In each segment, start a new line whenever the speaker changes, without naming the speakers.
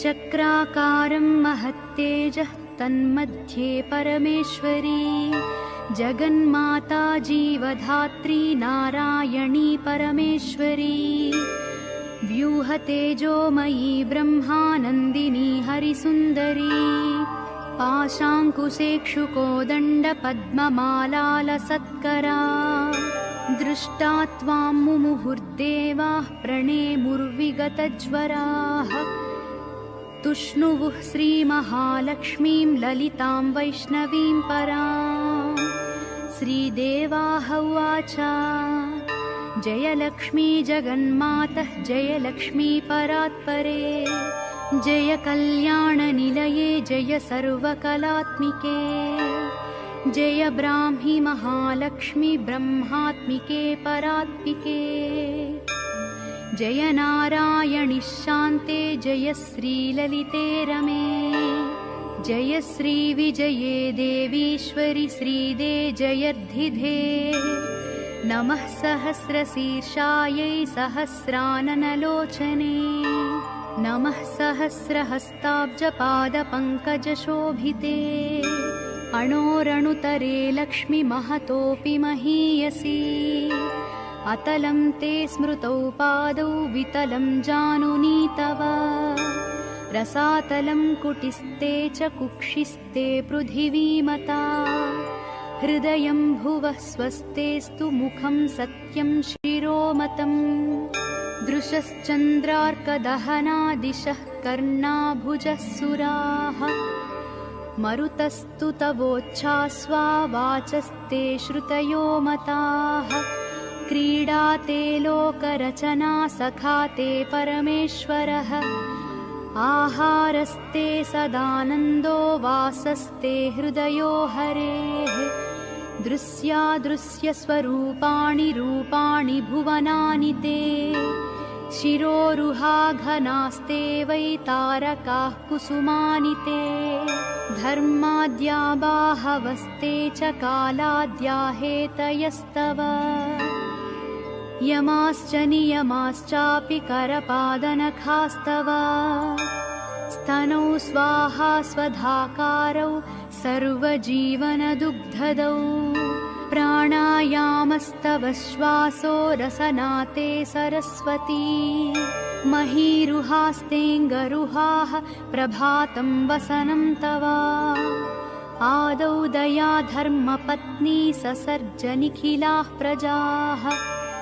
चक्राकारं महत्तेजः तन्मध्ये परमेश्वरी जगन्माता जीवधात्री नारायणी परमेश्वरी व्यूहतेजोमयी ब्रह्मानन्दिनी हरिसुन्दरी पाशाङ्कुशेक्षुकोदण्डपद्ममालालसत्करा दृष्टा त्वां मुमुहुर्देवाः प्रणेमुर्विगतज्वराः तुष्णुवुः श्रीमहालक्ष्मीं ललितां वैष्णवीं परां श्रीदेवाः उवाच जय लक्ष्मी जगन्मातः जय लक्ष्मी परात्परे जय कल्याणनिलये जय सर्वकलात्मिके जय ब्राह्मी महालक्ष्मी ब्रह्मात्मिके परात्मिके जय नारायणि शान्ते जय श्रीललिते रमे जय श्रीविजये देवीश्वरि श्रीदे जयर्धिधे नमः सहस्रशीर्षायै सहस्राननलोचने नमः सहस्रहस्ताब्जपादपङ्कजशोभिते अणोरणुतरे लक्ष्मी महतोऽपि महीयसी अतलं ते स्मृतौ पादौ वितलं जानुनी तव रसातलं कुटिस्ते च कुक्षिस्ते पृथिवीमता हृदयं भुवः स्वस्तेस्तु मुखं सत्यं शिरोमतम् दृशश्चन्द्रार्कदहना दिशः कर्णाभुजः सुराः मरुतस्तु तवोच्छ्वासा वाचस्ते श्रुतयो मताः क्रीडाते लोकरचना सखाते परमेश्वरः आहारस्ते सदानन्दो वासस्ते हृदयो हरेः दृश्यादृश्यस्वरूपाणि रूपाणि भुवनानि ते शिरोरुहाघनास्ते वै तारकाः कुसुमानि ते धर्माद्या बाहवस्ते च कालाद्या हेतयस्तव यमाश्च नियमाश्चापि करपादनखास्तव स्तनौ स्वाहा स्वधाकारौ सर्वजीवनदुग्धदौ प्राणायामस्तव श्वासो रसनाते सरस्वती महीरुहास्तेऽङ्गरुहाः प्रभातं वसनं तव आदौ दया धर्मपत्नी ससर्ज निखिलाः प्रजाः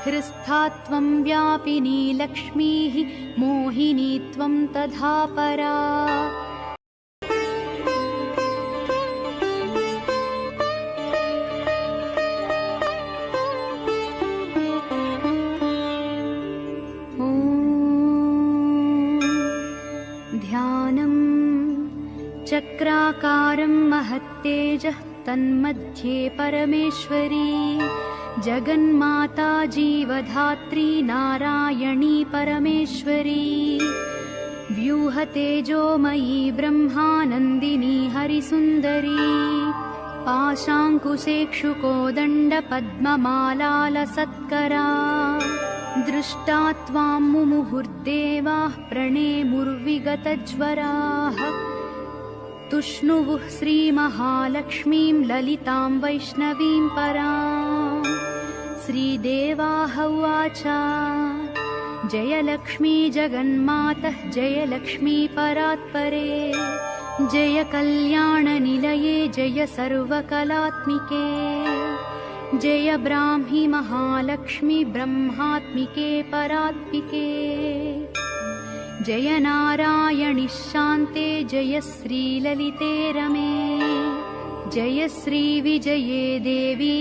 हृस्था त्वं व्यापिनी लक्ष्मीः मोहिनी त्वं तथा परा ध्यानं चक्राकारं महत्तेजः तन्मध्ये परमेश्वरी जगन्माता जीवधात्री नारायणी परमेश्वरी व्यूहतेजोमयी ब्रह्मानन्दिनी हरिसुन्दरी पाशाङ्कुशेक्षुकोदण्डपद्ममालालसत्करा दृष्टा त्वां मुमुहुर्देवाः प्रणेमुर्विगतज्वराः तुष्णुवुः श्रीमहालक्ष्मीं ललितां वैष्णवीं परां श्रीदेवाः उवाच जय लक्ष्मी जगन्मातः जय लक्ष्मी परात्परे जय कल्याणनिलये जय सर्वकलात्मिके जय ब्राह्मी महालक्ष्मी ब्रह्मात्मिके परात्मिके जय नारायणि शान्ते जय श्रीललिते रमे जय श्रीविजये देवी